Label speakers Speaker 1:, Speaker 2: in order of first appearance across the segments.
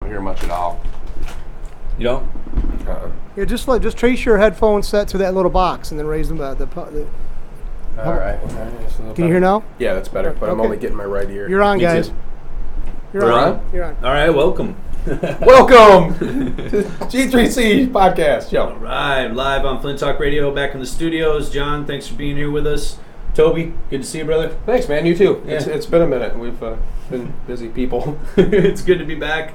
Speaker 1: hear much at all.
Speaker 2: You don't?
Speaker 3: Yeah, just trace your headphone set to that little box and then raise them.
Speaker 1: All right.
Speaker 3: Can you hear now?
Speaker 1: Yeah, that's better. But I'm only getting my right ear.
Speaker 3: You're on,
Speaker 1: Me
Speaker 3: guys.
Speaker 1: too.
Speaker 3: You're on. You're on.
Speaker 2: All right, welcome.
Speaker 1: Welcome to G3C podcast show.
Speaker 2: All right, live on Flint Talk Radio, back in the studios. John, thanks for being here with us. Toby, good to see you, brother.
Speaker 1: Thanks, man. You too.
Speaker 2: Yeah.
Speaker 1: It's been a minute. We've been busy people.
Speaker 2: It's good to be back.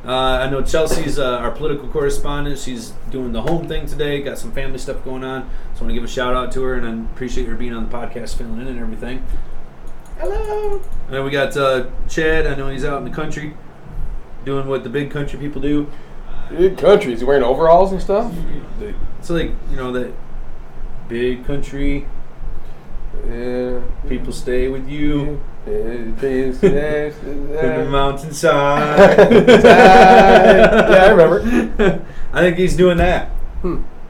Speaker 2: I know Chelsea's our political correspondent. She's doing the home thing today. Got some family stuff going on. So I want to give a shout out to her, and I appreciate her being on the podcast, filling in and everything.
Speaker 1: Hello.
Speaker 2: And then we got Chad. I know he's out in the country doing what the big country people do.
Speaker 1: Big country. Is he wearing overalls and stuff?
Speaker 2: So, like, you know, that big country, people stay with you. In the mountainside.
Speaker 1: Yeah, I remember.
Speaker 2: I think he's doing that.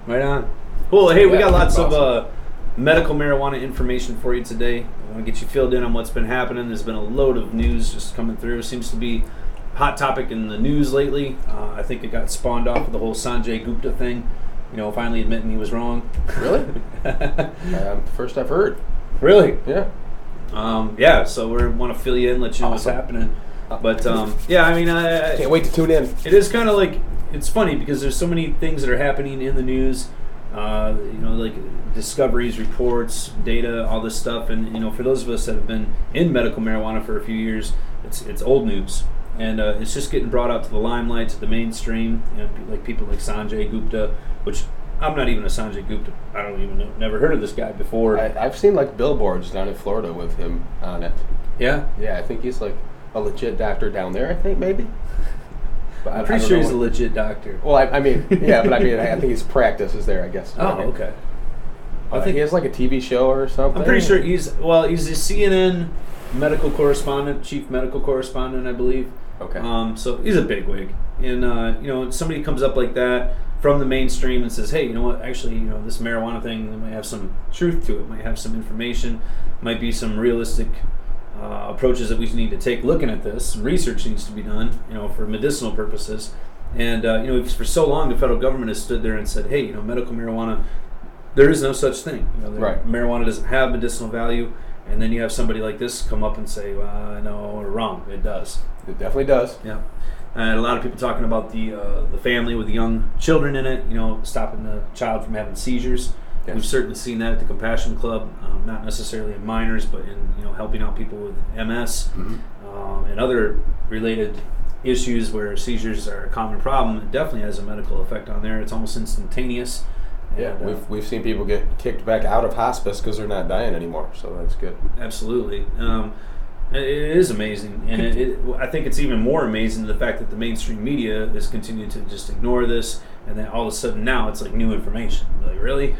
Speaker 2: Right on. Cool. Hey, we got lots of medical marijuana information for you today. I want to get you filled in on what's been happening. There's been a load of news just coming through. Seems to be a hot topic in the news lately. I think it got spawned off of the whole Sanjay Gupta thing. You know, finally admitting he was wrong.
Speaker 1: Really? First I've heard.
Speaker 2: Really?
Speaker 1: Yeah.
Speaker 2: Yeah, so we want to fill you in, let you know what's happening. But, yeah, I mean, I
Speaker 1: can't wait to tune in.
Speaker 2: It is kind of like, it's funny because there's so many things that are happening in the news, you know, like discoveries, reports, data, all this stuff. And, you know, for those of us that have been in medical marijuana for a few years, it's old news. And it's just getting brought out to the limelight, to the mainstream, you know, like people like Sanjay Gupta, which I'm not even a Sanjay Gupta. I don't even know. Never heard of this guy before.
Speaker 1: I've seen like billboards down in Florida with him on it.
Speaker 2: Yeah?
Speaker 1: Yeah, I think he's like a legit doctor down there, I think, maybe. But
Speaker 2: I'm pretty sure he's a legit doctor.
Speaker 1: Well, I mean, yeah, but I mean, I think his practice is there, I guess.
Speaker 2: Oh, okay.
Speaker 1: I think he has like a TV show or something.
Speaker 2: I'm pretty sure he's a CNN medical correspondent, chief medical correspondent, I believe.
Speaker 1: Okay.
Speaker 2: So he's a bigwig. And, you know, somebody comes up like that from the mainstream and says, hey, you know what, actually, you know, this marijuana thing might have some truth to it, might have some information, might be some realistic approaches that we need to take looking at this. Some research needs to be done, you know, for medicinal purposes. And, you know, for so long, the federal government has stood there and said, hey, you know, medical marijuana, there is no such thing. You know,
Speaker 1: right.
Speaker 2: Marijuana doesn't have medicinal value. And then you have somebody like this come up and say, well, no, we're wrong. It does.
Speaker 1: It definitely does.
Speaker 2: Yeah. And a lot of people talking about the family with the young children in it, you know, stopping the child from having seizures. Yes. We've certainly seen that at the Compassion Club, not necessarily in minors, but in, you know, helping out people with MS and other related issues where seizures are a common problem. It definitely has a medical effect on there. It's almost instantaneous.
Speaker 1: Yeah, and, we've seen people get kicked back out of hospice because they're not dying anymore, so that's good.
Speaker 2: Absolutely. It is amazing, and I think it's even more amazing the fact that the mainstream media is continuing to just ignore this, and then all of a sudden now it's like new information. Like, really?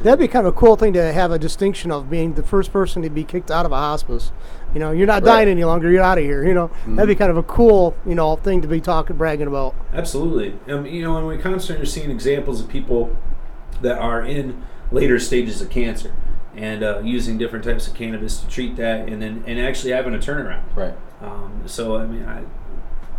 Speaker 3: That'd be kind of a cool thing to have a distinction of being the first person to be kicked out of a hospice. You know, you're not dying any longer. You're out of here. You know, that'd be kind of a cool, you know, thing to be bragging about.
Speaker 2: Absolutely. You know, and we constantly are seeing examples of people that are in later stages of cancer and using different types of cannabis to treat that, and actually having a turnaround.
Speaker 1: Right.
Speaker 2: So I mean,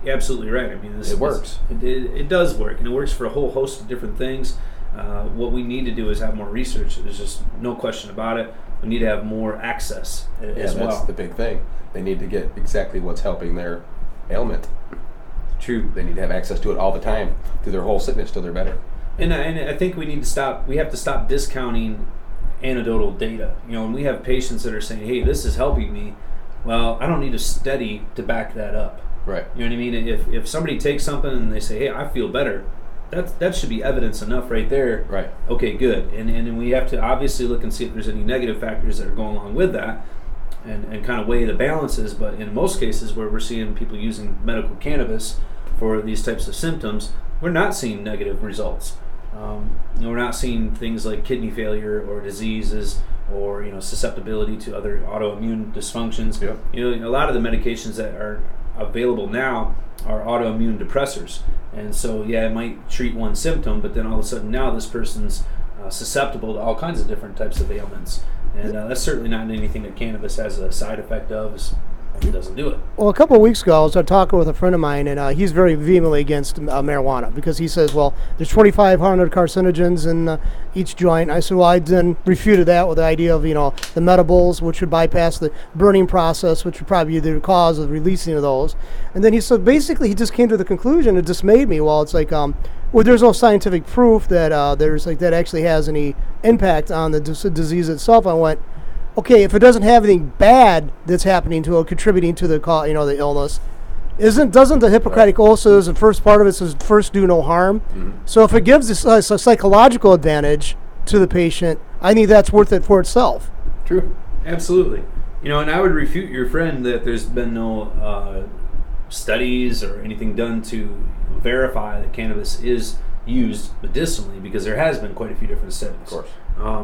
Speaker 2: you're absolutely right. I mean,
Speaker 1: it works.
Speaker 2: It does work, and it works for a whole host of different things. What we need to do is have more research. There's just no question about it. We need to have more access as well.
Speaker 1: That's the big thing. They need to get exactly what's helping their ailment.
Speaker 2: True.
Speaker 1: They need to have access to it all the time through their whole sickness till they're better.
Speaker 2: And I think we have to stop discounting anecdotal data. You know, when we have patients that are saying, hey, this is helping me, well, I don't need a study to back that up.
Speaker 1: Right.
Speaker 2: You know what I mean? If somebody takes something and they say, hey, I feel better, that should be evidence enough right there.
Speaker 1: Right.
Speaker 2: Okay, good. And we have to obviously look and see if there's any negative factors that are going along with that and kind of weigh the balances. But in most cases where we're seeing people using medical cannabis for these types of symptoms, we're not seeing negative results. You know, we're not seeing things like kidney failure or diseases or, you know, susceptibility to other autoimmune dysfunctions.
Speaker 1: Yep.
Speaker 2: You know, a lot of the medications that are available now are autoimmune depressors, and so yeah, it might treat one symptom, but then all of a sudden now this person's susceptible to all kinds of different types of ailments, and that's certainly not anything that cannabis has a side effect of. it doesn't do it.
Speaker 3: Well, a couple of weeks ago, I was talking with a friend of mine, and he's very vehemently against marijuana because he says, well, there's 2,500 carcinogens in each joint. I said, well, I then refuted that with the idea of, the metabolites, which would bypass the burning process, which would probably be the cause of releasing of those. And then he said, basically, he just came to the conclusion, it dismayed me. Well, it's like, well, there's no scientific proof that that actually has any impact on the disease itself. I went, okay, if it doesn't have anything bad that's happening to it, contributing to the the illness, doesn't the Hippocratic Oath says the first part of it says first do no harm? Mm-hmm. So if it gives a psychological advantage to the patient, I think that's worth it for itself.
Speaker 2: True, absolutely. And I would refute your friend that there's been no studies or anything done to verify that cannabis is used medicinally, because there has been quite a few different studies.
Speaker 1: Of course.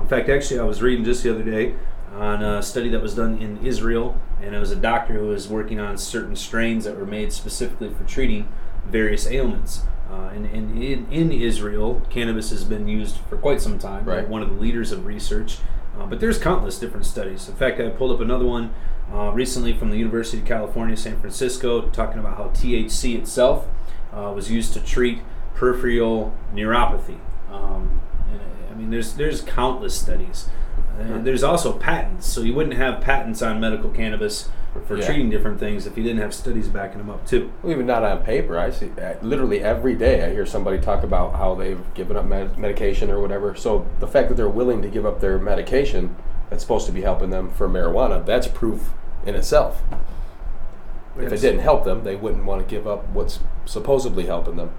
Speaker 2: In fact, actually, I was reading just the other day on a study that was done in Israel, and it was a doctor who was working on certain strains that were made specifically for treating various ailments. And in Israel, cannabis has been used for quite some time.
Speaker 1: Right.
Speaker 2: One of the leaders of research. But there's countless different studies. In fact, I pulled up another one recently from the University of California, San Francisco, talking about how THC itself was used to treat peripheral neuropathy. There's countless studies. There's also patents, so you wouldn't have patents on medical cannabis for treating different things if you didn't have studies backing them up too.
Speaker 1: Well, even not on paper. I see literally every day I hear somebody talk about how they've given up medication or whatever. So the fact that they're willing to give up their medication that's supposed to be helping them for marijuana, that's proof in itself. If it didn't help them, they wouldn't want to give up what's supposedly helping them.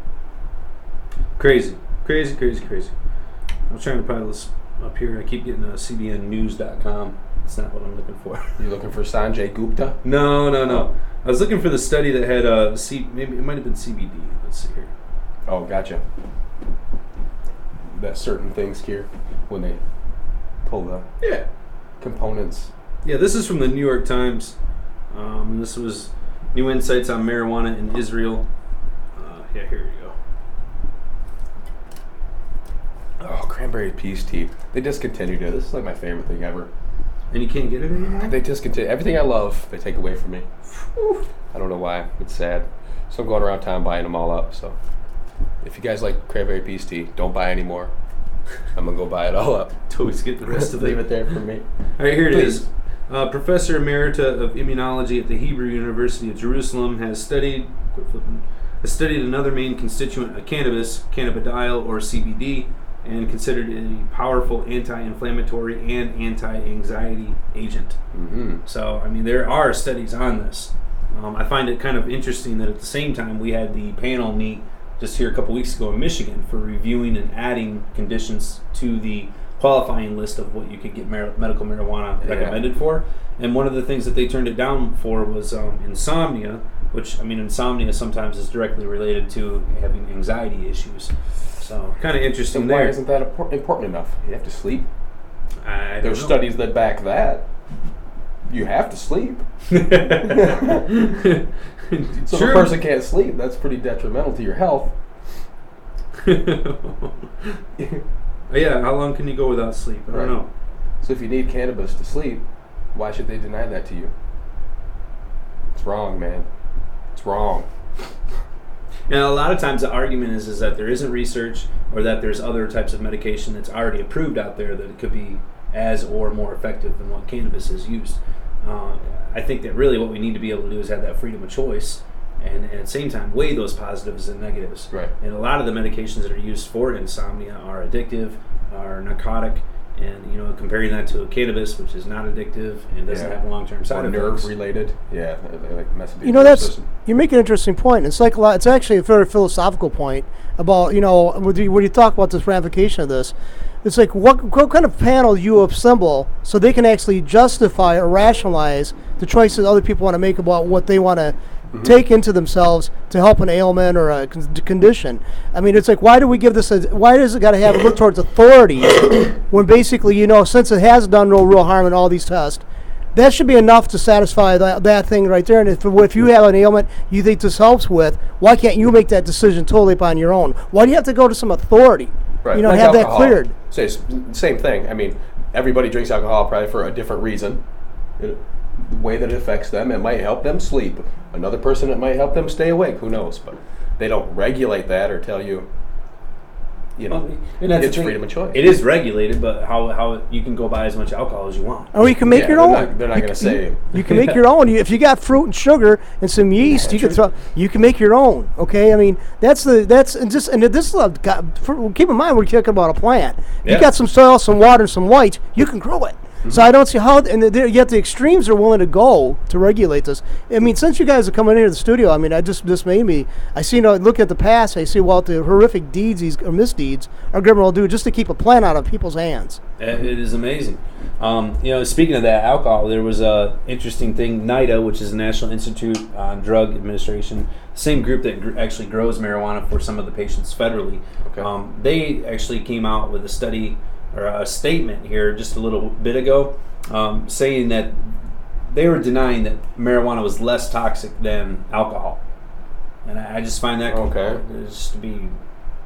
Speaker 2: Crazy. I'm trying to pile this up here. I keep getting cbnnews.com. It's not what I'm looking for.
Speaker 1: You looking for Sanjay Gupta?
Speaker 2: No. I was looking for the study that had maybe it might have been CBD. Let's see here.
Speaker 1: Oh, gotcha. That certain things here when they pull the components.
Speaker 2: Yeah, this is from the New York Times. And this was new insights on marijuana in Israel. Here you go.
Speaker 1: Oh, cranberry peach tea. They discontinued it. This is like my favorite thing ever.
Speaker 2: And you can't get it anymore?
Speaker 1: They discontinue everything I love. They take away from me. I don't know why. It's sad. So I'm going around town buying them all up. So if you guys like cranberry peach tea, don't buy any more. I'm gonna go buy it all up.
Speaker 2: Always get the rest of it.
Speaker 1: Leave it there for me.
Speaker 2: All right, here Please. It is. Professor Emerita of Immunology at the Hebrew University of Jerusalem has studied another main constituent of cannabis, cannabidiol or CBD, and considered it a powerful anti-inflammatory and anti-anxiety agent.
Speaker 1: Mm-hmm.
Speaker 2: So, there are studies on this. I find it kind of interesting that at the same time we had the panel meet just here a couple weeks ago in Michigan for reviewing and adding conditions to the qualifying list of what you could get medical marijuana recommended for. And one of the things that they turned it down for was insomnia, which, insomnia sometimes is directly related to having anxiety issues. So, kind of interesting there.
Speaker 1: Why isn't that important enough? You have to sleep. There's
Speaker 2: know.
Speaker 1: studies that back that. You have to sleep. So if a person can't sleep, that's pretty detrimental to your health.
Speaker 2: Yeah, how long can you go without sleep? I don't know.
Speaker 1: So if you need cannabis to sleep, why should they deny that to you? It's wrong, man. It's wrong.
Speaker 2: Now, a lot of times the argument is that there isn't research or that there's other types of medication that's already approved out there that it could be as or more effective than what cannabis is used. I think that really what we need to be able to do is have that freedom of choice and at the same time weigh those positives and negatives.
Speaker 1: Right.
Speaker 2: And a lot of the medications that are used for insomnia are addictive, are narcotic, and comparing that to cannabis, which is not addictive and doesn't have long-term side effects.
Speaker 1: Nerve related. Yeah, they like mess with
Speaker 3: you make an interesting point. It's it's actually a very philosophical point about when you talk about this ramification of this. It's like what kind of panel you assemble so they can actually justify or rationalize the choices other people want to make about what they want to take into themselves to help an ailment or a condition. It's like, why do we give this? Why does it got to have look towards authority when basically since it has done no real harm in all these tests, that should be enough to satisfy that thing right there. And if you have an ailment you think this helps with, why can't you make that decision totally upon your own? Why do you have to go to some authority?
Speaker 1: Right.
Speaker 3: Like have alcohol. That cleared.
Speaker 1: Same thing. Everybody drinks alcohol probably for a different reason. the way that it affects them. It might help them sleep. Another person, it might help them stay awake. Who knows? But they don't regulate that or tell you,
Speaker 2: and that's
Speaker 1: it's freedom of choice.
Speaker 2: It is regulated, but how you can go buy as much alcohol as you want.
Speaker 3: Or you can make your own.
Speaker 1: They're not going to say.
Speaker 3: You can make your own. If you got fruit and sugar and some yeast, you can make your own. Okay, I mean this is keep in mind we're talking about a plant.
Speaker 2: Yeah.
Speaker 3: You got some soil, some water, and some light. You can grow it. So I don't see how, yet the extremes are willing to go to regulate this. I mean, since you guys are coming into the studio, I mean, this made me. I see, look at the past. I see the horrific deeds or misdeeds our government will do just to keep a plant out of people's hands.
Speaker 2: It is amazing. Speaking of that alcohol, there was a interesting thing. NIDA, which is the National Institute on Drug Administration, same group that actually grows marijuana for some of the patients federally.
Speaker 1: Okay.
Speaker 2: They actually came out with a study or a statement here just a little bit ago, saying that they were denying that marijuana was less toxic than alcohol, and I just find that just to be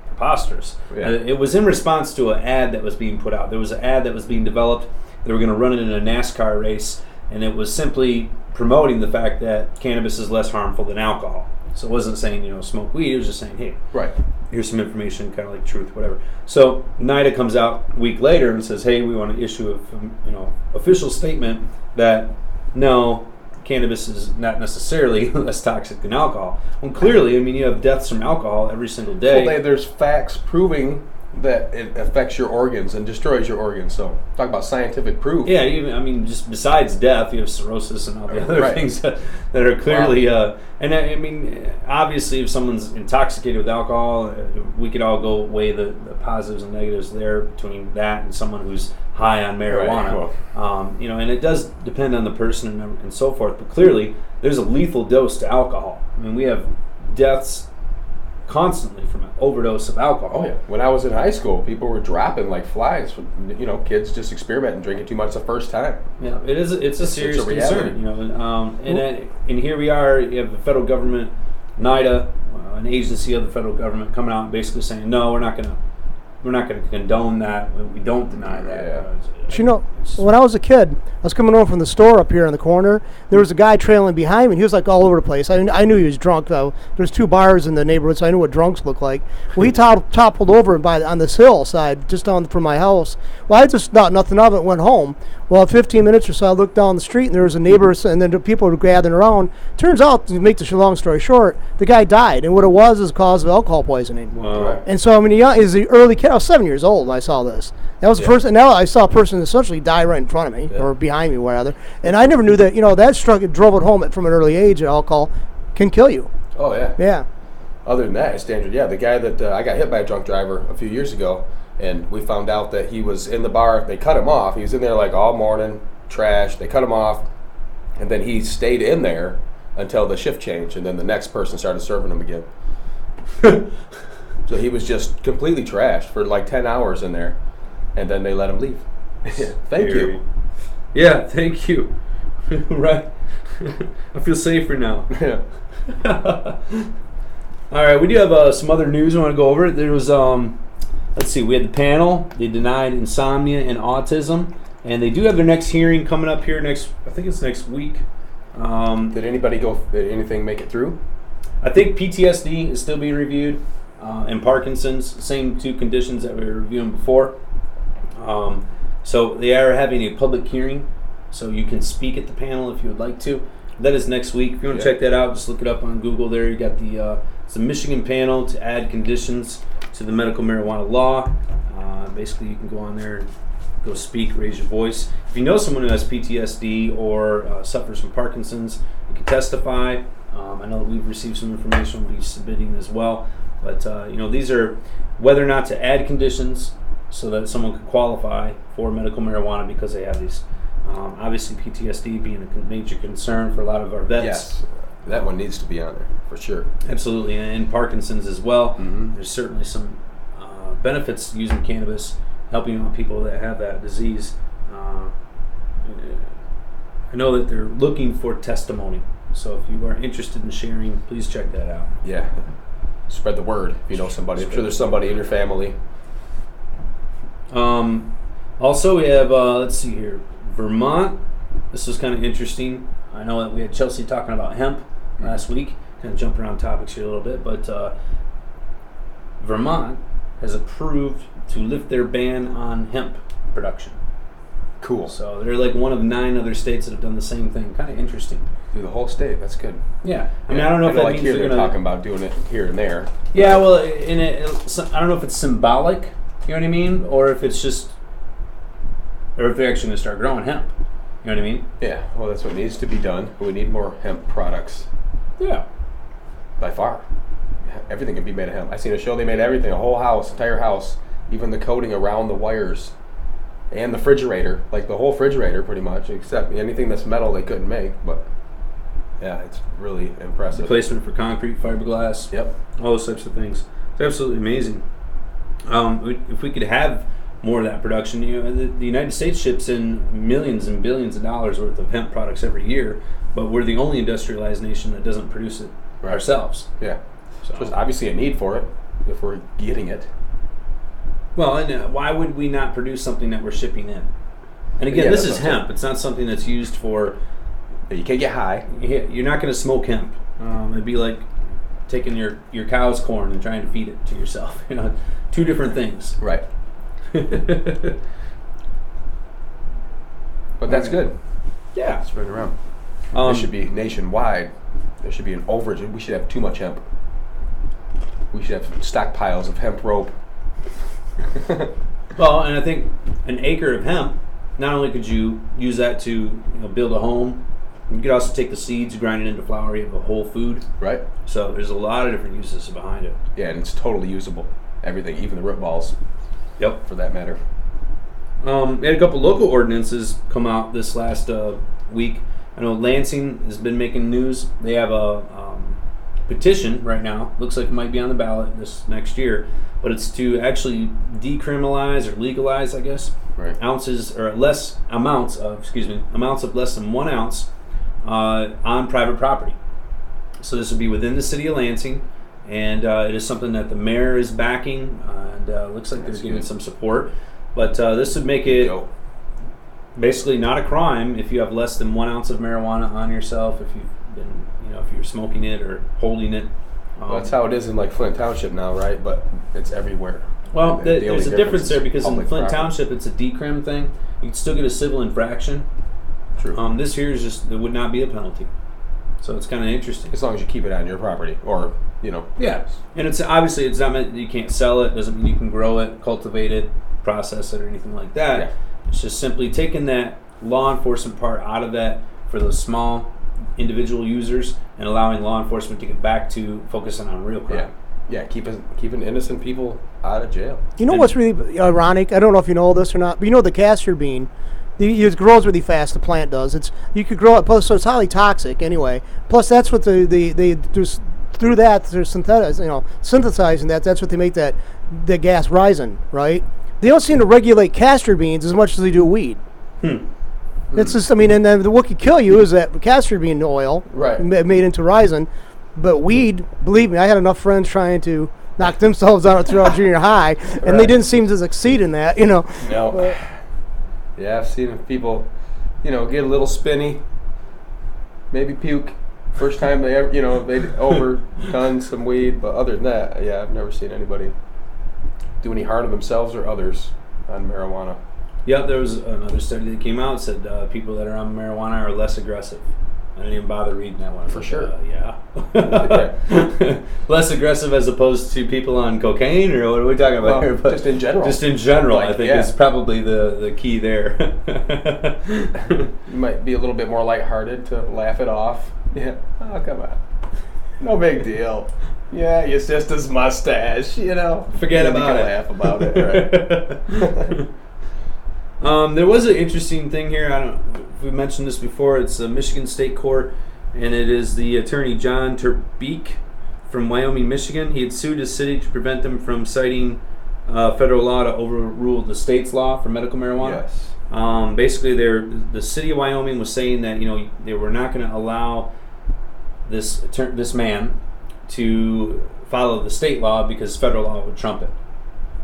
Speaker 2: preposterous.
Speaker 1: Yeah.
Speaker 2: It was in response to an ad that was being put out. There was an ad that was being developed. They were going to run it in a NASCAR race, and it was simply promoting the fact that cannabis is less harmful than alcohol. So it wasn't saying, smoke weed. It was just saying, hey, here's some information, kind of like truth, whatever. So NIDA comes out a week later and says, hey, we want to issue a, official statement that no, cannabis is not necessarily less toxic than alcohol. Well, clearly, I mean, you have deaths from alcohol every single day.
Speaker 1: Well, there's facts proving that it affects your organs and destroys your organs. So talk about scientific proof.
Speaker 2: Yeah, just besides death, you have cirrhosis and all the other things that are clearly. And I mean, obviously, if someone's intoxicated with alcohol, we could all go weigh the positives and negatives there between that and someone who's high on marijuana. Right. And it does depend on the person and so forth. But clearly, there's a lethal dose to alcohol. I mean, we have deaths constantly from an overdose of alcohol.
Speaker 1: Oh yeah. When I was in high school, people were dropping like flies. Kids just experimenting, drinking too much the first time.
Speaker 2: Yeah, it's a serious concern. And here we are. You have the federal government, NIDA, an agency of the federal government, coming out and basically saying, no, we're not going to condone that. We don't deny that.
Speaker 3: Yeah. When I was a kid, I was coming home from the store up here in the corner. There was a guy trailing behind me. He was like all over the place. I knew he was drunk, though. There's 2 bars in the neighborhood, so I knew what drunks look like. Well, he toppled over on this hillside just down from my house. Well, I just thought nothing of it, went home. Well, 15 minutes or so, I looked down the street, and there was a neighbor, and then the people were gathering around. Turns out, to make the long story short, the guy died, and what it was is a cause of alcohol poisoning.
Speaker 2: Wow.
Speaker 3: And so, I mean, he's the early kid. I was 7 years old when I saw this. That was the first, and now I saw a person essentially die right in front of me, or behind me, rather. And I never knew that, that drove it home from an early age that alcohol can kill you.
Speaker 1: Oh, yeah.
Speaker 3: Yeah.
Speaker 1: Other than that, it's dangerous. Yeah, the guy that I got hit by a drunk driver a few years ago, and we found out that he was in the bar. They cut him off. He was in there like all morning, trash. They cut him off, and then he stayed in there until the shift changed, and then the next person started serving him again. So he was just completely trashed for like 10 hours in there, and then they let him leave. Thank you.
Speaker 2: Yeah, thank you. Right. I feel safer now.
Speaker 1: Yeah.
Speaker 2: All right, we do have some other news I want to go over. There was, let's see, we had the panel. They denied insomnia and autism, and they do have their next hearing coming up here I think it's next week.
Speaker 1: Did anything make it through?
Speaker 2: I think PTSD is still being reviewed, and Parkinson's, same 2 conditions that we were reviewing before. So they are having a public hearing, so you can speak at the panel if you would like to. That is next week. If you want to check that out, just look it up on Google there. You got it's the Michigan panel to add conditions to the medical marijuana law. Basically, you can go on there and go speak, raise your voice. If you know someone who has PTSD or suffers from Parkinson's, you can testify. I know that we've received some information we'll be submitting as well. But, these are whether or not to add conditions so that someone could qualify for medical marijuana because they have these. Obviously, PTSD being a major concern for a lot of our vets.
Speaker 1: Yes, that one needs to be on there for sure.
Speaker 2: Absolutely, and Parkinson's as well.
Speaker 1: Mm-hmm.
Speaker 2: There's certainly some benefits using cannabis, helping out people that have that disease. I know that they're looking for testimony, so if you are interested in sharing, please check that out.
Speaker 1: Yeah, spread the word if you know somebody. I'm sure there's somebody in your family.
Speaker 2: Also, we have, let's see here, Vermont this was kind of interesting. I know that we had Chelsea talking about hemp last week, kind of jumping around topics here a little bit, but Vermont has approved to lift their ban on hemp production.
Speaker 1: Cool.
Speaker 2: So they're like one of 9 other states that have done the same thing. Kind of interesting.
Speaker 1: Through the whole state. That's good.
Speaker 2: Yeah. I mean, I don't know if that
Speaker 1: like
Speaker 2: means
Speaker 1: here
Speaker 2: they're
Speaker 1: they're
Speaker 2: going
Speaker 1: talking about doing it here and there.
Speaker 2: Yeah, well, I don't know if it's symbolic, you know what I mean? Or if it's just, or if they're actually going to start growing hemp. You know what I mean?
Speaker 1: Yeah, well, that's what needs to be done. We need more hemp products.
Speaker 2: Yeah.
Speaker 1: By far. Everything can be made of hemp. I seen a show, they made everything, a whole house, entire house, even the coating around the wires and the refrigerator, like the whole refrigerator pretty much, except anything that's metal they couldn't make. But yeah, it's really impressive.
Speaker 2: Replacement for concrete, fiberglass.
Speaker 1: Yep.
Speaker 2: All those types of things. It's absolutely amazing. If we could have more of that production, the United States ships in millions and billions of dollars worth of hemp products every year, but we're the only industrialized nation that doesn't produce it ourselves.
Speaker 1: Yeah.
Speaker 2: So
Speaker 1: there's obviously a need for it if we're getting it.
Speaker 2: Well, and why would we not produce something that we're shipping in? And again, this is hemp. It's not something that's used for...
Speaker 1: You can't get high.
Speaker 2: You're not going to smoke hemp. It'd be like taking your cow's corn and trying to feed it to yourself. 2 different things.
Speaker 1: Right. But that's good.
Speaker 2: Yeah.
Speaker 1: Spread around. This should be nationwide. There should be an overage. We should have too much hemp. We should have stockpiles of hemp rope.
Speaker 2: Well, and I think an acre of hemp, not only could you use that to build a home, you could also take the seeds, grind it into flour, you have a whole food.
Speaker 1: Right.
Speaker 2: So there's a lot of different uses behind it.
Speaker 1: Yeah, and it's totally usable. Everything, even the root balls.
Speaker 2: Yep.
Speaker 1: For that matter.
Speaker 2: We had a couple local ordinances come out this last week. I know Lansing has been making news. They have a petition right now. Looks like it might be on the ballot this next year, but it's to actually decriminalize or legalize, I guess, ounces or less amounts of less than 1 ounce on private property. So this would be within the city of Lansing, and it is something that the mayor is backing, and looks like there's getting some support. But this would make it basically not a crime if you have less than 1 ounce of marijuana on yourself, if you've been, if you're smoking it or holding it.
Speaker 1: Well, that's how it is in like Flint Township now, right? But it's everywhere.
Speaker 2: Well, there's a difference there because in Flint
Speaker 1: property.
Speaker 2: Township it's a decrim thing. You can still get a civil infraction.
Speaker 1: True.
Speaker 2: This here is just, there would not be a penalty. So it's kind of interesting.
Speaker 1: As long as you keep it on your property, or
Speaker 2: Yeah, and it's obviously it's not meant you can't sell it. Doesn't mean you can grow it, cultivate it, process it, or anything like that.
Speaker 1: Yeah.
Speaker 2: It's just simply taking that law enforcement part out of that for those small individual users and allowing law enforcement to get back to focusing on real crime.
Speaker 1: Yeah, keeping innocent people out of jail.
Speaker 3: You know what's really ironic? I don't know if you know this or not, but the castor bean, it grows really fast. The plant does. You could grow it. Plus, so it's highly toxic anyway. Plus, that's what they just through that they're synthesizing that. That's what they make the gas resin, right? They don't seem to regulate castor beans as much as they do weed. It's just, and then what could kill you is that castor bean oil, made into resin. But weed, believe me, I had enough friends trying to knock themselves out throughout junior high, and they didn't seem to succeed in that,
Speaker 1: No. Yeah, I've seen people, get a little spinny, maybe puke. First time they ever, they'd overdone some weed, but other than that, I've never seen anybody do any harm to themselves or others on marijuana.
Speaker 2: Yeah, there was another study that came out that said people that are on marijuana are less aggressive. I didn't even bother reading that one.
Speaker 1: For sure.
Speaker 2: Less aggressive as opposed to people on cocaine, or what are we talking about here? But
Speaker 1: just in general.
Speaker 2: Just in general, I think is probably the key there.
Speaker 1: You might be a little bit more lighthearted to laugh it off. Yeah. Oh, come on. No big deal. Yeah, it's just his mustache,
Speaker 2: Forget about it.
Speaker 1: Laugh about it, right?
Speaker 2: There was an interesting thing here. I don't know if we mentioned this before. It's a Michigan State Court, and it is the attorney John Terbeek from Wyoming, Michigan. He had sued his city to prevent them from citing federal law to overrule the state's law for medical marijuana.
Speaker 1: Yes.
Speaker 2: Basically, the city of Wyoming was saying that they were not going to allow this man to follow the state law because federal law would trump it.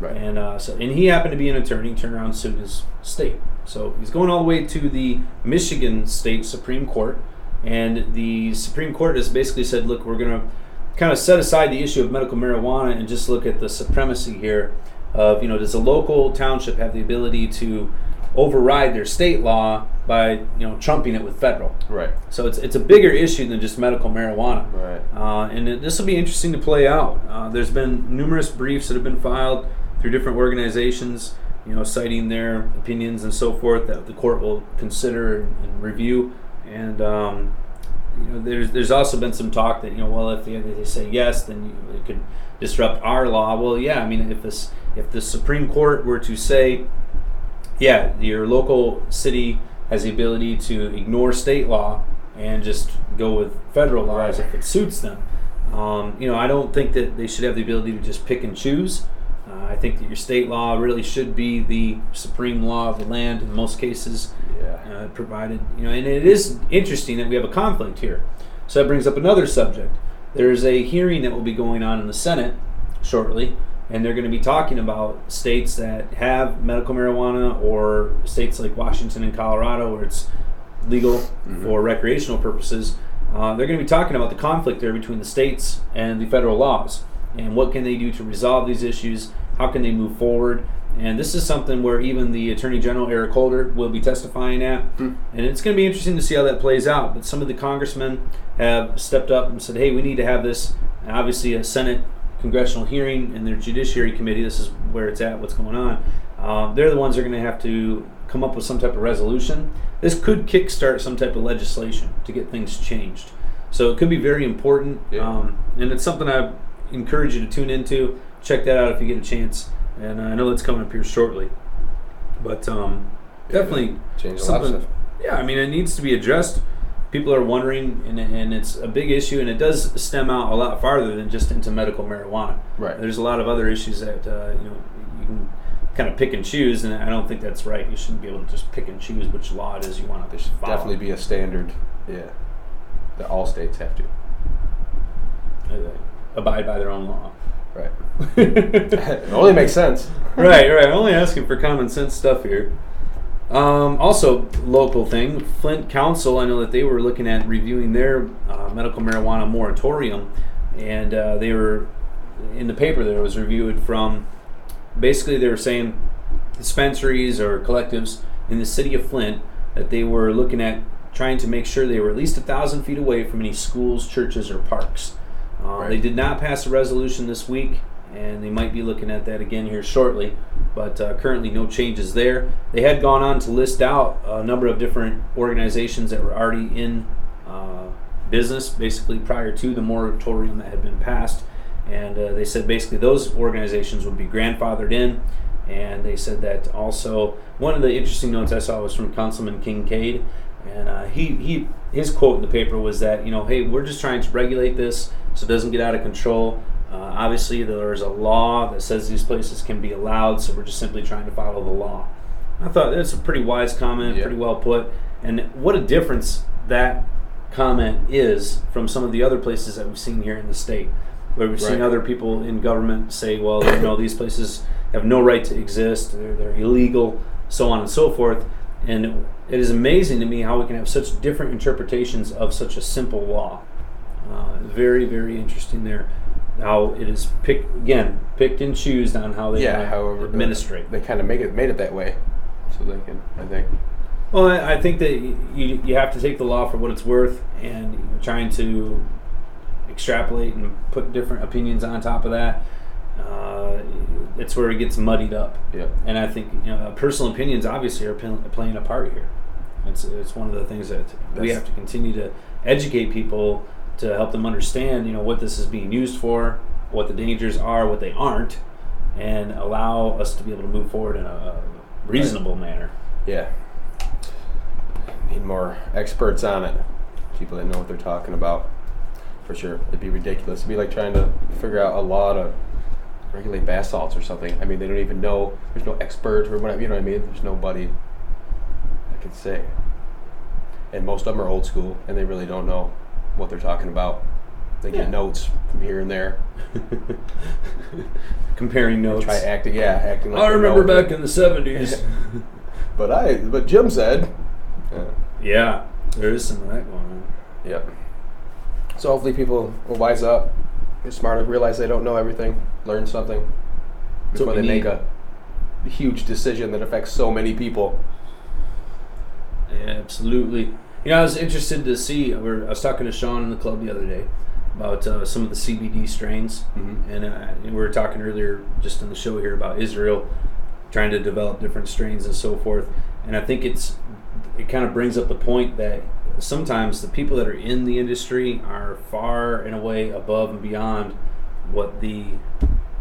Speaker 1: Right.
Speaker 2: And he happened to be an attorney. Turned around and sued his state. So he's going all the way to the Michigan State Supreme Court, and the Supreme Court has basically said, look, we're going to kind of set aside the issue of medical marijuana and just look at the supremacy here of, does a local township have the ability to override their state law by, trumping it with federal.
Speaker 1: Right.
Speaker 2: So it's a bigger issue than just medical marijuana.
Speaker 1: Right.
Speaker 2: And this will be interesting to play out. There's been numerous briefs that have been filed through different organizations, citing their opinions and so forth that the court will consider and review. And there's also been some talk that if they say yes, then it could disrupt our law. Well, yeah, I mean, if the Supreme Court were to say, yeah, your local city has the ability to ignore state law and just go with federal laws if it suits them, I don't think that they should have the ability to just pick and choose. I think that your state law really should be the supreme law of the land in most cases, provided, and it is interesting that we have a conflict here. So that brings up another subject. There's a hearing that will be going on in the Senate shortly, and they're going to be talking about states that have medical marijuana or states like Washington and Colorado where it's legal for recreational purposes. They're going to be talking about the conflict there between the states and the federal laws, and what can they do to resolve these issues, how can they move forward. And this is something where even the Attorney General, Eric Holder, will be testifying at. And it's going to be interesting to see how that plays out. But some of the congressmen have stepped up and said, hey, we need to have this, obviously, a Senate congressional hearing in their Judiciary Committee. This is where it's at, what's going on. They're the ones that are going to have to come up with some type of resolution. This could kickstart some type of legislation to get things changed. So it could be very important. And it's something I encourage you to tune into. Check that out if you get a chance. And I know that's coming up here shortly. But definitely
Speaker 1: change a lot of stuff.
Speaker 2: Yeah, I mean, it needs to be addressed. People are wondering, and it's a big issue, and it does stem out a lot farther than just into medical marijuana.
Speaker 1: Right.
Speaker 2: There's a lot of other issues that you can kind of pick and choose, and I don't think that's right. You shouldn't be able to just pick and choose which law it is you want to follow.
Speaker 1: There should definitely be a standard, that all states have to
Speaker 2: abide by their own law.
Speaker 1: Right. It only makes sense.
Speaker 2: Right. I'm only asking for common sense stuff here. Also, local thing, Flint Council, I know that they were looking at reviewing their medical marijuana moratorium, and they were, in the paper there was reviewed from, basically they were saying dispensaries or collectives in the city of Flint, that they were looking at trying to make sure they were at least 1,000 feet away from any schools, churches, or parks. They did not pass a resolution this week, and they might be looking at that again here shortly, but currently no changes there. They had gone on to list out a number of different organizations that were already in business, basically prior to the moratorium that had been passed, and they said basically those organizations would be grandfathered in. And they said that also, one of the interesting notes I saw was from Councilman Kincaid, and his quote in the paper was that, hey, we're just trying to regulate this so it doesn't get out of control. Obviously, there's a law that says these places can be allowed, so we're just simply trying to follow the law. I thought that's a pretty wise comment, pretty well put, and what a difference that comment is from some of the other places that we've seen here in the state, where we've seen other people in government say, well, these places have no right to exist, they're illegal, so on and so forth. And it is amazing to me how we can have such different interpretations of such a simple law. Very, very interesting there. How it is picked and choose on how they administrate.
Speaker 1: They kind of made it that way, so they can. I think.
Speaker 2: Well, I think that you have to take the law for what it's worth, and trying to extrapolate and put different opinions on top of that. It's where it gets muddied up.
Speaker 1: Yeah.
Speaker 2: And I think personal opinions obviously are playing a part here. It's one of the things that we have to continue to educate people to help them understand, what this is being used for, what the dangers are, what they aren't, and allow us to be able to move forward in a reasonable manner.
Speaker 1: Yeah. Need more experts on it. People that know what they're talking about. For sure. It'd be ridiculous. It'd be like trying to figure out a law to regulate bath salts or something. I mean, they don't even know. There's no expert or whatever. You know what I mean? There's nobody that can say. And most of them are old school, and they really don't know what they're talking about. They get notes from here and there.
Speaker 2: Comparing notes.
Speaker 1: They try acting like
Speaker 2: I remember back in the 70s.
Speaker 1: but Jim said.
Speaker 2: Yeah, there is some of that going on.
Speaker 1: Yep. So hopefully people will wise up, get smarter, realize they don't know everything, learn something before they make a huge decision that affects so many people.
Speaker 2: Yeah, absolutely. I was interested to see. I was talking to Sean in the club the other day about some of the CBD strains, and we were talking earlier just on the show here about Israel trying to develop different strains and so forth. And I think it kind of brings up the point that sometimes the people that are in the industry are far and away above and beyond what the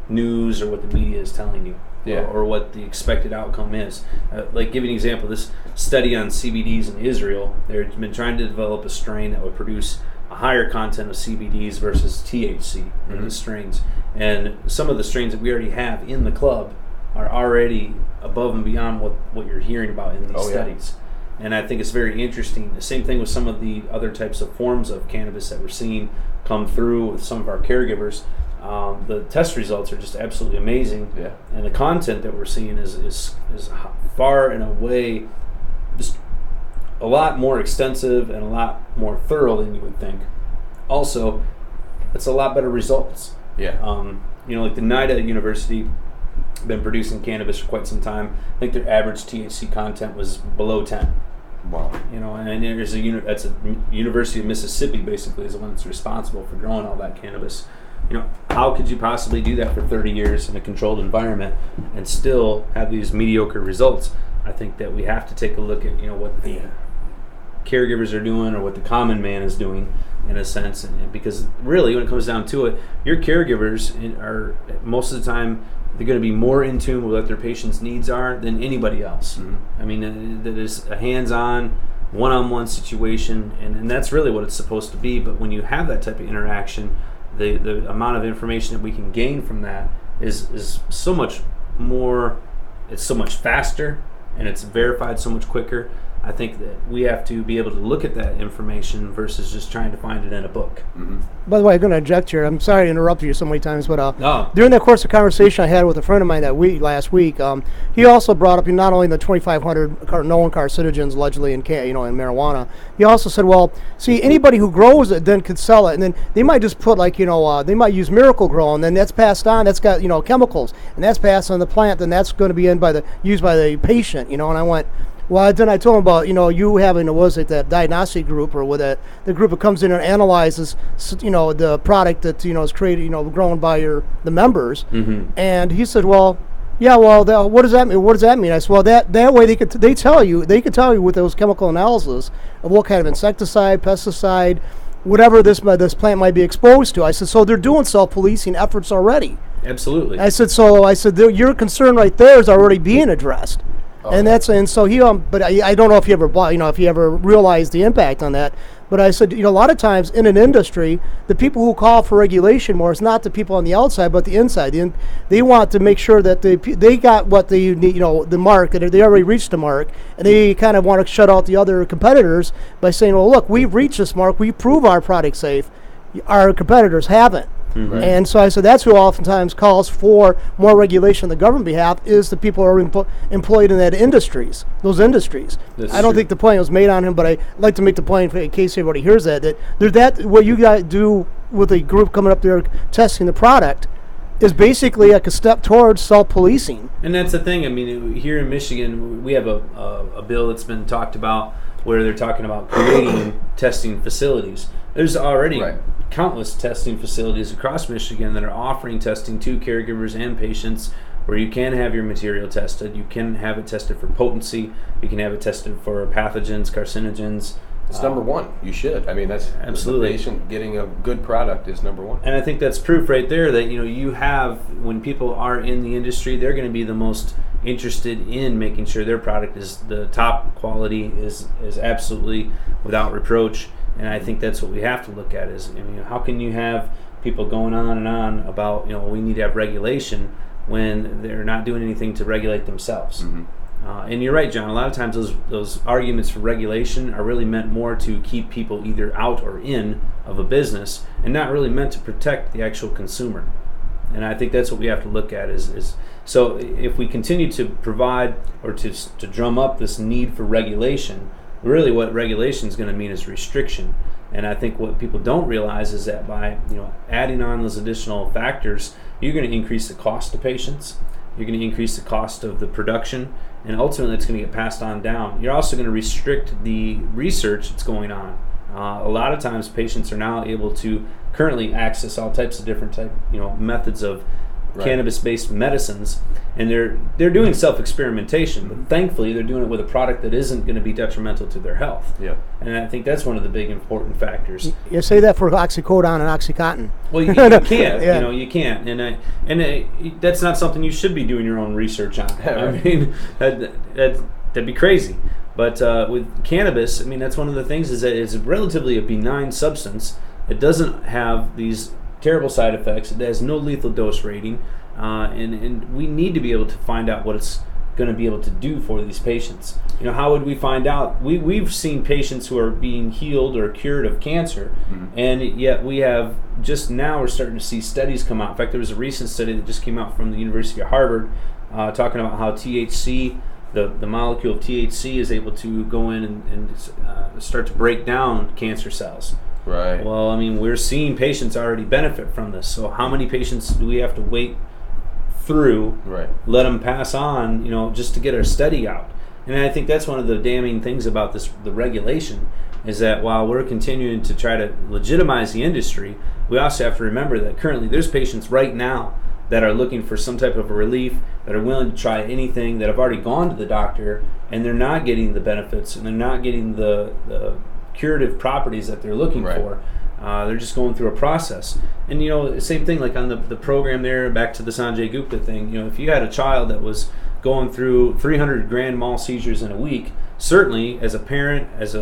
Speaker 2: news or what the media is telling you.
Speaker 1: Yeah.
Speaker 2: Or what the expected outcome is. Like, give you an example, this study on CBDs in Israel, they've been trying to develop a strain that would produce a higher content of CBDs versus THC in the strains. And some of the strains that we already have in the club are already above and beyond what you're hearing about in these studies. And I think it's very interesting. The same thing with some of the other types of forms of cannabis that we're seeing come through with some of our caregivers. The test results are just absolutely amazing, and the content that we're seeing is far and away just a lot more extensive and a lot more thorough than you would think. Also, it's a lot better results.
Speaker 1: Yeah.
Speaker 2: Like the NIDA University been producing cannabis for quite some time. I think their average THC content was below 10.
Speaker 1: Wow.
Speaker 2: And there's that's a University of Mississippi basically is the one that's responsible for growing all that cannabis. How could you possibly do that for 30 years in a controlled environment and still have these mediocre results? I think that we have to take a look at what the caregivers are doing or what the common man is doing in a sense, because really when it comes down to it, your caregivers are most of the time they're going to be more in tune with what their patients' needs are than anybody else. I mean, that is a hands-on, one-on-one situation, and that's really what it's supposed to be. But when you have that type of interaction, the amount of information that we can gain from that is so much more. It's so much faster, and it's verified so much quicker. I think that we have to be able to look at that information versus just trying to find it in a book.
Speaker 3: By the way, I'm going to interject here. I'm sorry to interrupt you so many times, but
Speaker 2: No.
Speaker 3: during that course of conversation I had with a friend of mine last week, he also brought up not only the 2,500 known carcinogens allegedly in marijuana. He also said, well, see, anybody who grows it then could sell it, and then they might just put they might use Miracle Grow, and then that's passed on. That's got chemicals, and that's passed on the plant, and that's going to be used by the patient. And I went. Well, then I told him about, you having, that diagnostic group or with the group that comes in and analyzes, the product that, is created, grown by the members. And he said, well, yeah, well, what does that mean? What does that mean? I said, well, that way they could tell you with those chemical analysis of what kind of insecticide, pesticide, whatever this plant might be exposed to. I said, so they're doing self-policing efforts already.
Speaker 2: Absolutely.
Speaker 3: I said, your concern right there is already being addressed. So he but I don't know if you ever if you ever realized the impact on that. But I said, a lot of times in an industry, the people who call for regulation more is not the people on the outside, but the inside. They want to make sure that they got what they need, the mark, that they already reached the mark, and they kind of want to shut out the other competitors by saying, well, look, we've reached this mark, we prove our product safe, our competitors haven't. And so I said that's who oftentimes calls for more regulation on the government behalf is the people who are employed in those industries. I don't think the point was made on him, but I'd like to make the point in case everybody hears that what you guys do with a group coming up there testing the product is basically like a step towards self-policing.
Speaker 2: And that's the thing. I mean, here in Michigan, we have a bill that's been talked about where they're talking about creating testing facilities. There's already countless testing facilities across Michigan that are offering testing to caregivers and patients where you can have your material tested. You can have it tested for potency. You can have it tested for pathogens, carcinogens.
Speaker 1: It's number one. You should. I mean, that's
Speaker 2: absolutely.
Speaker 1: The patient getting a good product is number one.
Speaker 2: And I think that's proof right there that you have, when people are in the industry, they're going to be the most interested in making sure their product is the top quality, is absolutely without reproach. And I think that's what we have to look at is, how can you have people going on and on about, we need to have regulation when they're not doing anything to regulate themselves. And you're right, John. A lot of times those arguments for regulation are really meant more to keep people either out or in of a business and not really meant to protect the actual consumer. And I think that's what we have to look at is so if we continue to provide or to drum up this need for regulation, really what regulation is going to mean is restriction. And I think what people don't realize is that by adding on those additional factors, you're going to increase the cost to patients, you're going to increase the cost of the production, and ultimately it's going to get passed on down. You're also going to restrict the research that's going on. A lot of times patients are now able to currently access all types of different methods of cannabis-based medicines, and they're doing self-experimentation, but thankfully they're doing it with a product that isn't going to be detrimental to their health.
Speaker 1: Yeah.
Speaker 2: And I think that's one of the big important factors.
Speaker 3: You say that for oxycodone and oxycontin.
Speaker 2: Well, you can't.
Speaker 3: Yeah.
Speaker 2: You can't, and that's not something you should be doing your own research on. I mean, that'd be crazy. But with cannabis, I mean, that's one of the things is that it's relatively a benign substance. It doesn't have these terrible side effects. It has no lethal dose rating, and we need to be able to find out what it's going to be able to do for these patients. How would we find out? We've seen patients who are being healed or cured of cancer, and yet we have just now we're starting to see studies come out. In fact, there was a recent study that just came out from the University of Harvard talking about how THC, the molecule of THC, is able to go in and start to break down cancer cells.
Speaker 1: Right.
Speaker 2: Well, I mean, we're seeing patients already benefit from this. So how many patients do we have to wait through, let them pass on, just to get our study out? And I think that's one of the damning things about the regulation, is that while we're continuing to try to legitimize the industry, we also have to remember that currently there's patients right now that are looking for some type of a relief, that are willing to try anything, that have already gone to the doctor, and they're not getting the benefits, and they're not getting the curative properties that they're looking for. They're just going through a process. And same thing like on the program there, back to the Sanjay Gupta thing, if you had a child that was going through 300 grand mal seizures in a week, certainly as a parent, as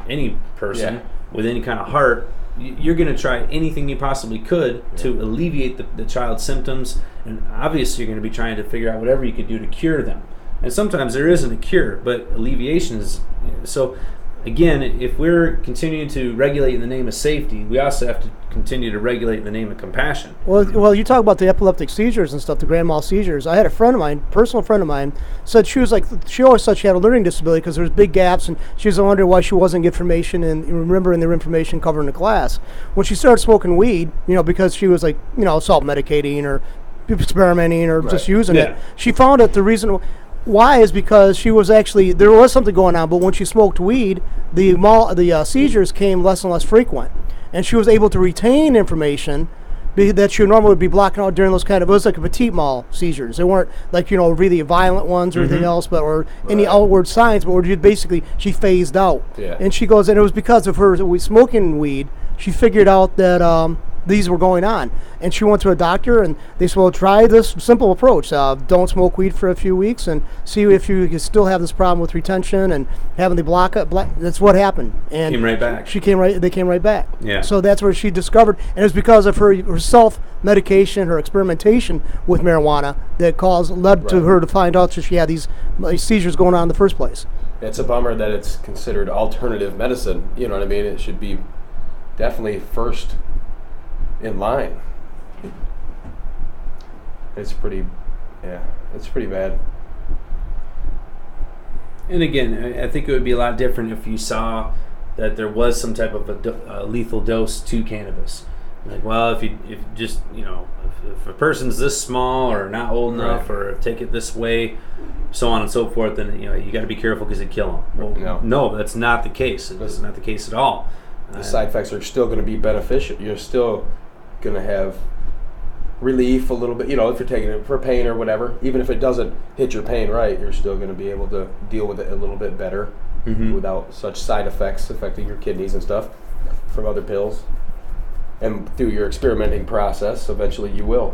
Speaker 2: any person with any kind of heart, you're going to try anything you possibly could to alleviate the child's symptoms, and obviously you're going to be trying to figure out whatever you could do to cure them. And sometimes there isn't a cure, but alleviation is. So again, if we're continuing to regulate in the name of safety, we also have to continue to regulate in the name of compassion.
Speaker 3: Well, you talk about the epileptic seizures and stuff, the grand mal seizures. I had a friend of mine, personal friend of mine, said she always thought she had a learning disability because there was big gaps, and she was wondering why she wasn't getting information and remembering their information covering the class. When she started smoking weed, because she was self-medicating or experimenting or just using it, she found that the reason why is because she was there was something going on, but when she smoked weed, the seizures came less and less frequent, and she was able to retain information that she normally would be blocking out during those it was like a petit mal seizures. They weren't really violent ones or anything else, or any outward signs, but basically she phased out. And she goes, and it was because of her smoking weed, she figured out that these were going on, and she went to a doctor, and they said, well, try this simple approach. Don't smoke weed for a few weeks and see if you can still have this problem with retention and having the block. That's what happened. And
Speaker 2: came right back.
Speaker 3: They came right back.
Speaker 2: Yeah.
Speaker 3: So that's where she discovered, and it was because of her self-medication, her experimentation with marijuana that led to her to find out that she had these seizures going on in the first place.
Speaker 1: It's a bummer that it's considered alternative medicine. You know what I mean? It should be definitely first in line. It's pretty bad.
Speaker 2: And again, I think it would be a lot different if you saw that there was some type of a lethal dose to cannabis. Like, well, if a person's this small or not old enough or take it this way, so on and so forth, then you got to be careful because it kill them. Well, no, that's not the case. It's not the case at all.
Speaker 1: The side effects are still going to be beneficial. You're still going to have relief a little bit, if you're taking it for pain or whatever. Even if it doesn't hit your pain right, you're still going to be able to deal with it a little bit better without such side effects affecting your kidneys and stuff from other pills. And through your experimenting process, eventually you will,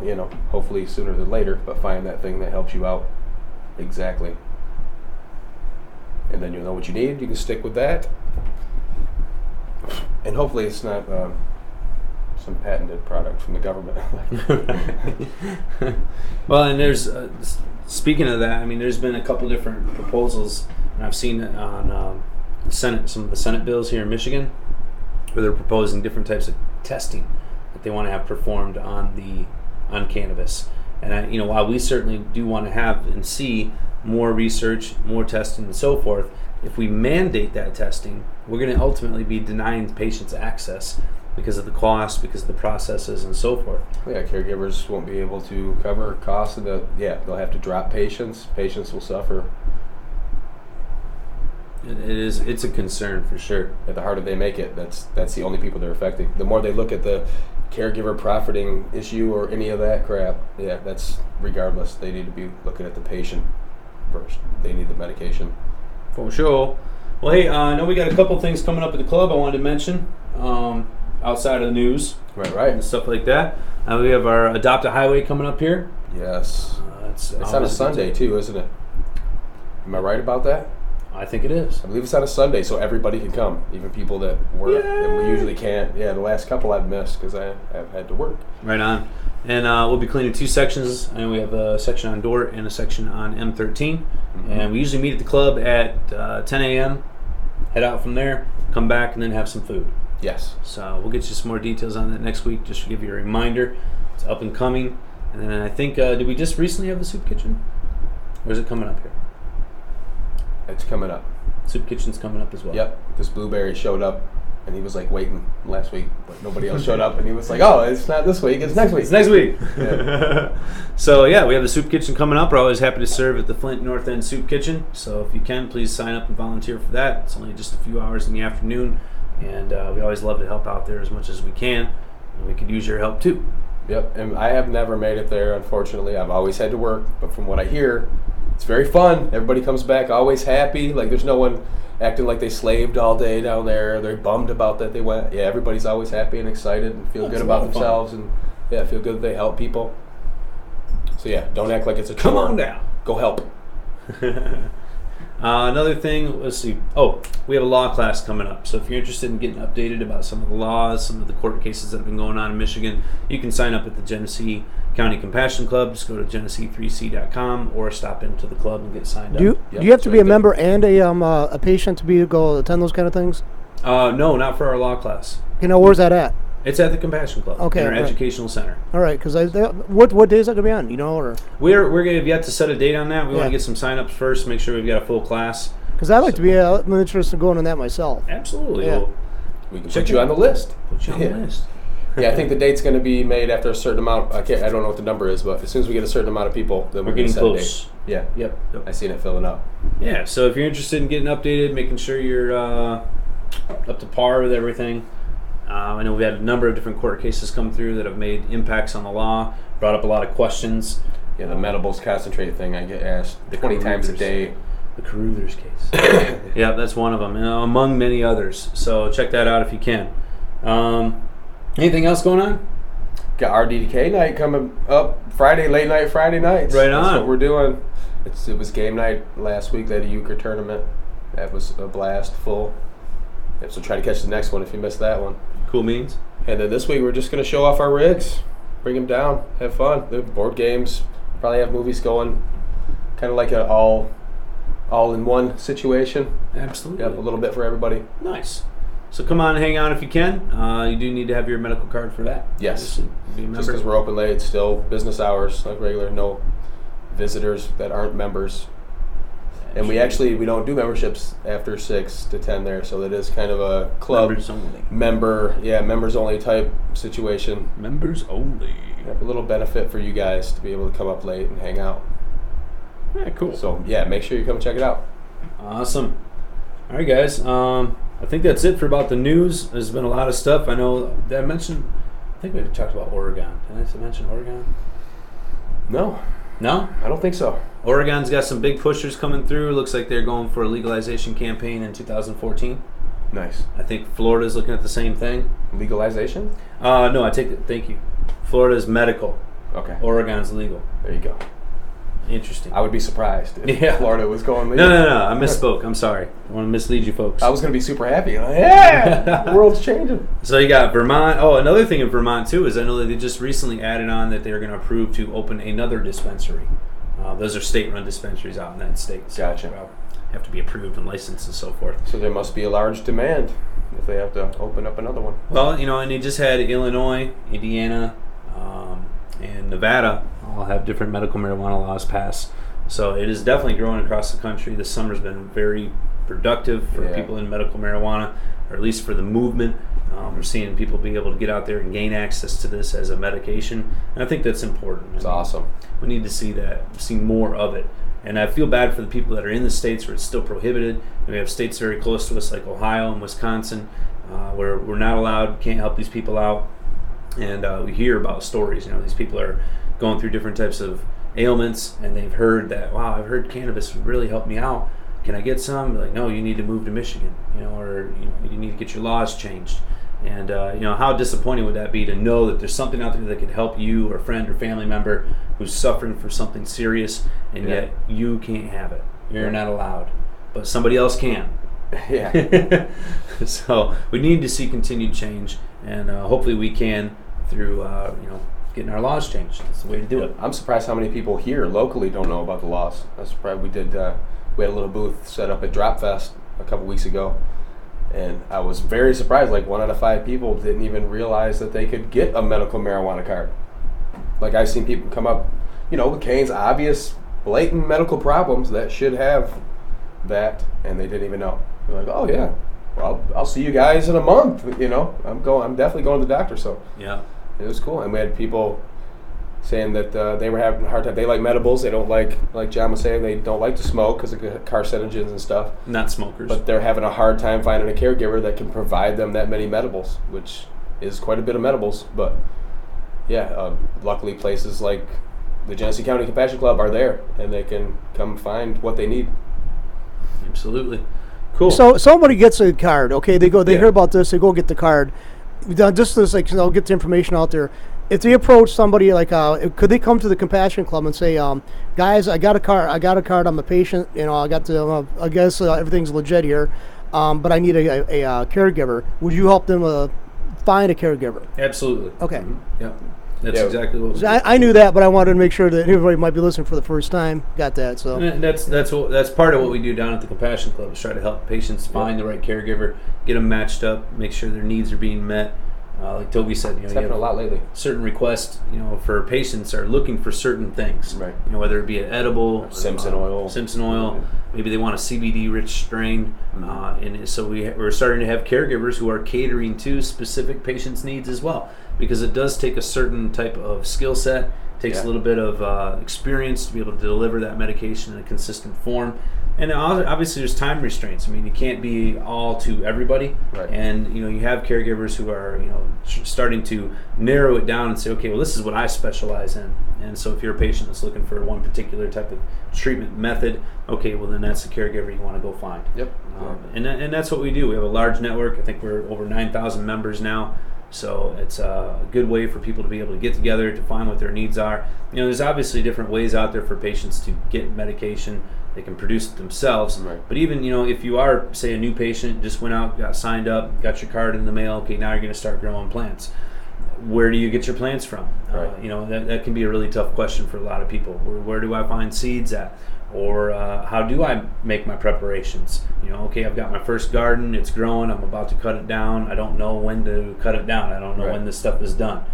Speaker 1: hopefully sooner than later, but find that thing that helps you out exactly. And then you'll know what you need. You can stick with that. And hopefully it's not some patented product from the government.
Speaker 2: Well, and there's, speaking of that, there's been a couple different proposals, and I've seen it on some of the Senate bills here in Michigan, where they're proposing different types of testing that they want to have performed on on cannabis. And while we certainly do want to have and see more research, more testing, and so forth, if we mandate that testing, we're going to ultimately be denying patients access because of the cost, because of the processes, and so forth.
Speaker 1: Yeah, caregivers won't be able to cover costs, and they'll have to drop patients. Patients will suffer.
Speaker 2: It's a concern for sure.
Speaker 1: The harder they make it, that's the only people they're affecting. The more they look at the caregiver profiting issue or any of that crap, that's regardless. They need to be looking at the patient first. They need the medication.
Speaker 2: For sure. Well, hey, I know we got a couple things coming up at the club I wanted to mention outside of the news.
Speaker 1: Right.
Speaker 2: And stuff like that. We have our Adopt a Highway coming up here.
Speaker 1: Yes. It's on a Sunday too, isn't it? Am I right about that?
Speaker 2: I think it is.
Speaker 1: I believe it's on a Sunday, so everybody can come, even people that work and we usually can't. Yeah, the last couple I've missed because I've had to work.
Speaker 2: Right on. And we'll be cleaning 2 sections. And we have a section on Dort and a section on M13. Mm-hmm. And we usually meet at the club at 10 a.m., head out from there, come back, and then have some food.
Speaker 1: Yes.
Speaker 2: So we'll get you some more details on that next week, just to give you a reminder. It's up and coming. And then I think, did we just recently have the soup kitchen? Or is it coming up here?
Speaker 1: It's coming up.
Speaker 2: Soup kitchen's coming up as well.
Speaker 1: Yep, because Blueberry showed up, and he was like waiting last week, but nobody else showed up, and he was like, "Oh, it's not this week; it's next week."
Speaker 2: It's next week.
Speaker 1: Yeah.
Speaker 2: So we have the soup kitchen coming up. We're always happy to serve at the Flint North End Soup Kitchen. So if you can, please sign up and volunteer for that. It's only just a few hours in the afternoon, and we always love to help out there as much as we can. And we could use your help too.
Speaker 1: Yep, and I have never made it there, unfortunately. I've always had to work, but from what I hear, it's very fun. Everybody comes back always happy. Like there's no one acting like they slaved all day down there. They're bummed about that they went. Yeah, everybody's always happy and excited and feel good about themselves and feel good that they help people. So don't act like it's a chore.
Speaker 2: Come on down.
Speaker 1: Go help.
Speaker 2: Another thing, let's see. Oh, we have a law class coming up. So if you're interested in getting updated about some of the laws, some of the court cases that have been going on in Michigan, you can sign up at the Genesee County Compassion Club. Just go to Genesee3C.com or stop into the club and get signed up.
Speaker 3: Do you have to be a member and a patient to go attend those kind of things?
Speaker 2: No, not for our law class.
Speaker 3: Where's that at?
Speaker 2: It's at the Compassion Club.
Speaker 3: Okay,
Speaker 2: in our
Speaker 3: right.
Speaker 2: educational center.
Speaker 3: All right, because what day is that going to be on? Or
Speaker 2: we're going to have yet to set a date on that. We want to get some sign-ups first, make sure we've got a full class.
Speaker 3: Because I'd like to be I'm interested in going on that myself.
Speaker 2: Absolutely.
Speaker 3: Yeah.
Speaker 2: Well,
Speaker 1: we can put you on the list.
Speaker 2: Put you on the list.
Speaker 1: Yeah, I think the date's going to be made after a certain amount. I don't know what the number is, but as soon as we get a certain amount of people, then
Speaker 2: we're getting close.
Speaker 1: Yeah.
Speaker 2: Yep.
Speaker 1: I seen it filling up.
Speaker 2: Yeah. So if you're interested in getting updated, making sure you're up to par with everything. I know we had a number of different court cases come through that have made impacts on the law, brought up a lot of questions.
Speaker 1: Yeah, the medibles concentrate thing I get asked 20 times a day.
Speaker 2: The Caruthers case. Yeah, that's one of them, among many others. So check that out if you can. Anything else going on?
Speaker 1: Got our DDK night coming up Friday, late night Friday nights.
Speaker 2: Right on.
Speaker 1: That's what we're doing. It was game night last week. They had a euchre tournament. That was a blast, full. So try to catch the next one if you missed that one.
Speaker 2: Cool beans.
Speaker 1: And then this week we're just going to show off our rigs, bring them down, have fun. They have board games, probably have movies going, kind of like an all-in-one situation.
Speaker 2: Absolutely.
Speaker 1: Yep, a little bit for everybody.
Speaker 2: Nice. So come on and hang out if you can. You do need to have your medical card for that.
Speaker 1: Yes.
Speaker 2: Be a member.
Speaker 1: Just because we're open late, it's still business hours like regular. No visitors that aren't members. And we don't do memberships after 6 to 10 there, so that is kind of a club members only type situation.
Speaker 2: Members only.
Speaker 1: A little benefit for you guys to be able to come up late and hang out.
Speaker 2: Yeah, cool.
Speaker 1: So make sure you come check it out.
Speaker 2: Awesome. All right, guys. I think that's it for about the news. There's been a lot of stuff. I know. Did I mention? I think we talked about Oregon. Did I mention Oregon?
Speaker 1: No, I don't think so.
Speaker 2: Oregon's got some big pushers coming through. Looks like they're going for a legalization campaign in 2014.
Speaker 1: Nice.
Speaker 2: I think Florida's looking at the same thing.
Speaker 1: Legalization?
Speaker 2: No, I take it. Thank you. Florida's medical.
Speaker 1: Okay.
Speaker 2: Oregon's legal.
Speaker 1: There you go.
Speaker 2: Interesting.
Speaker 1: I would be surprised if Florida was going legal.
Speaker 2: No. I misspoke. I'm sorry. I want to mislead you folks.
Speaker 1: I was going to be super happy. The world's changing.
Speaker 2: So you got Vermont. Oh, another thing in Vermont, too, is I know that they just recently added on that they're going to approve to open another dispensary. Those are state-run dispensaries out in that state. So
Speaker 1: Gotcha.
Speaker 2: Have to be approved and licensed and so forth.
Speaker 1: So there must be a large demand if they have to open up another one.
Speaker 2: Well, and they just had Illinois, Indiana, and Nevada all have different medical marijuana laws passed. So it is definitely growing across the country. This summer's been very productive for people in medical marijuana, or at least for the movement. We're seeing people be able to get out there and gain access to this as a medication, and I think that's important.
Speaker 1: It's awesome.
Speaker 2: We need to see more of it. And I feel bad for the people that are in the states where it's still prohibited. And we have states very close to us like Ohio and Wisconsin where we're not allowed, can't help these people out. And we hear about stories. These people are going through different types of ailments, and they've heard that, wow, I've heard cannabis would really help me out. Can I get some? Like, no, you need to move to Michigan, or you need to get your laws changed. And how disappointing would that be to know that there's something out there that could help you or friend or family member who's suffering for something serious, and yet you can't have it. You're not allowed, but somebody else can.
Speaker 1: Yeah.
Speaker 2: So we need to see continued change, and hopefully we can through getting our laws changed. That's the way to do it.
Speaker 1: I'm surprised how many people here locally don't know about the laws. I'm surprised we had a little booth set up at Drop Fest a couple weeks ago. And I was very surprised, like 1 out of 5 people didn't even realize that they could get a medical marijuana card. Like I've seen people come up, with canes, obvious, blatant medical problems that should have that, and they didn't even know. They're like, oh yeah, well, I'll see you guys in a month, I'm definitely going to the doctor, so.
Speaker 2: Yeah.
Speaker 1: It was cool. And we had people saying that they were having a hard time. They like medibles. They don't like John was saying, they don't like to smoke because of carcinogens and stuff.
Speaker 2: Not smokers.
Speaker 1: But they're having a hard time finding a caregiver that can provide them that many medibles, which is quite a bit of medibles. But luckily places like the Genesee County Compassion Club are there, and they can come find what they need.
Speaker 2: Absolutely. Cool.
Speaker 3: So somebody gets a card, okay? They hear about this, they go get the card. Just this, get the information out there. If they approach somebody could they come to the Compassion Club and say, guys, I got a card, I'm a patient, I got I guess everything's legit here, but I need a caregiver. Would you help them find a caregiver?
Speaker 2: Absolutely.
Speaker 3: Okay.
Speaker 2: Mm-hmm. Yeah. That's exactly what
Speaker 3: so I knew that, but I wanted to make sure that everybody might be listening for the first time got that. So
Speaker 2: and that's part of what we do down at the Compassion Club, is try to help patients find the right caregiver, get them matched up, make sure their needs are being met. Like Toby said,
Speaker 1: it's happened a lot lately.
Speaker 2: Certain requests, for patients are looking for certain things,
Speaker 1: right?
Speaker 2: Whether it be an edible,
Speaker 1: Simpson oil.
Speaker 2: Maybe they want a CBD-rich strain, and so we're starting to have caregivers who are catering to specific patients' needs as well, because it does take a certain type of skill set, takes a little bit of experience to be able to deliver that medication in a consistent form. And obviously there's time restraints. I mean, you can't be all to everybody.
Speaker 1: Right.
Speaker 2: And, you have caregivers who are, starting to narrow it down and say, okay, well, this is what I specialize in. And so if you're a patient that's looking for one particular type of treatment method, okay, well, then that's the caregiver you want to go find.
Speaker 1: Yep.
Speaker 2: And that's what we do. We have a large network. I think we're over 9,000 members now. So it's a good way for people to be able to get together to find what their needs are. There's obviously different ways out there for patients to get medication. They can produce it themselves.
Speaker 1: Right.
Speaker 2: But even, if you are, say, a new patient, just went out, got signed up, got your card in the mail, okay, now you're going to start growing plants. Where do you get your plants from?
Speaker 1: Right.
Speaker 2: That can be a really tough question for a lot of people. Where do I find seeds at? Or how do I make my preparations? Okay, I've got my first garden, it's growing, I'm about to cut it down. I don't know when to cut it down. I don't know when this stuff is done.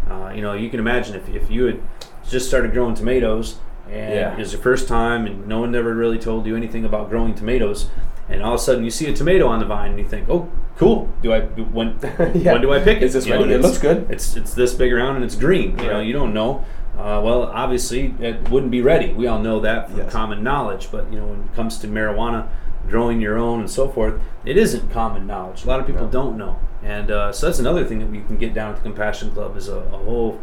Speaker 2: You can imagine if you had just started growing tomatoes, and it was your first time, and no one never really told you anything about growing tomatoes, and all of a sudden you see a tomato on the vine, and you think, oh, cool. When do I pick it?
Speaker 1: Is this ready? It looks good.
Speaker 2: It's this big around and it's green. You don't know. Well, obviously it wouldn't be ready. We all know that from common knowledge. But when it comes to marijuana, growing your own and so forth, it isn't common knowledge. A lot of people don't know, and so that's another thing that we can get down at the Compassion Club is a whole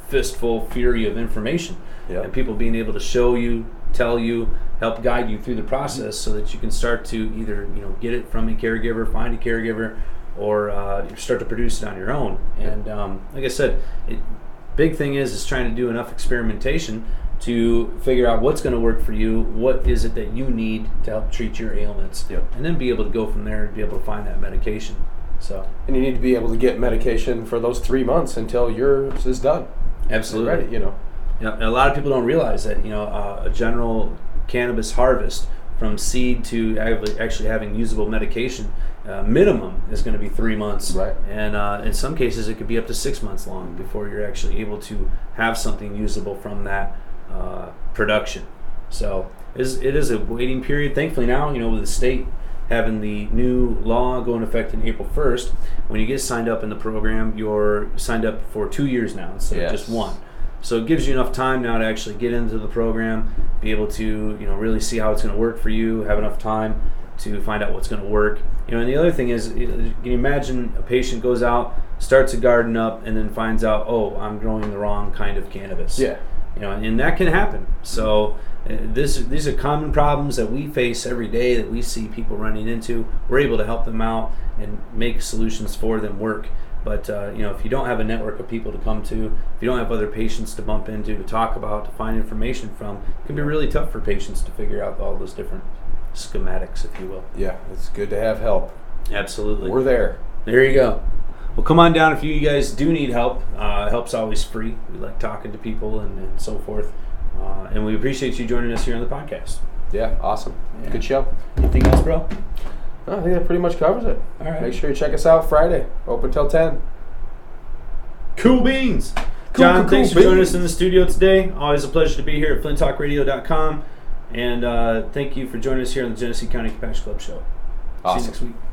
Speaker 2: fistful fury of information, and people being able to show you, tell you, help guide you through the process, so that you can start to either get it from a caregiver, find a caregiver, or start to produce it on your own. And like I said, big thing is trying to do enough experimentation to figure out what's going to work for you, what is it that you need to help treat your ailments, and then be able to go from there and be able to find that medication. So,
Speaker 1: and you need to be able to get medication for those 3 months until yours is done.
Speaker 2: Absolutely.
Speaker 1: Ready,
Speaker 2: Yeah, and a lot of people don't realize that a general cannabis harvest from seed to actually having usable medication, minimum is going to be 3 months.
Speaker 1: Right.
Speaker 2: And in some cases, it could be up to 6 months long before you're actually able to have something usable from that production. So it is a waiting period. Thankfully now, with the state having the new law go into effect in April 1st, when you get signed up in the program, you're signed up for 2 years now instead of just 1. So it gives you enough time now to actually get into the program, be able to really see how it's going to work for you, have enough time to find out what's going to work. And the other thing is, can you imagine a patient goes out, starts a garden up, and then finds out, oh, I'm growing the wrong kind of cannabis.
Speaker 1: Yeah.
Speaker 2: And that can happen. So these are common problems that we face every day that we see people running into. We're able to help them out and make solutions for them work. But if you don't have a network of people to come to, if you don't have other patients to bump into, to talk about, to find information from, it can be really tough for patients to figure out all those different schematics, if you will.
Speaker 1: Yeah, it's good to have help.
Speaker 2: Absolutely.
Speaker 1: We're there.
Speaker 2: There you go. Well, come on down if you guys do need help. Help's always free. We like talking to people and so forth. And we appreciate you joining us here on the podcast.
Speaker 1: Yeah, awesome.
Speaker 2: Yeah.
Speaker 1: Good show.
Speaker 2: Anything else, bro?
Speaker 1: I think that pretty much covers it.
Speaker 2: All right.
Speaker 1: Make sure you check us out Friday. Open till 10.
Speaker 2: Cool beans. John, thanks for joining us in the studio today. Always a pleasure to be here at FlintTalkRadio.com. And thank you for joining us here on the Genesee County Compassion Club show.
Speaker 1: Awesome.
Speaker 2: See you next week.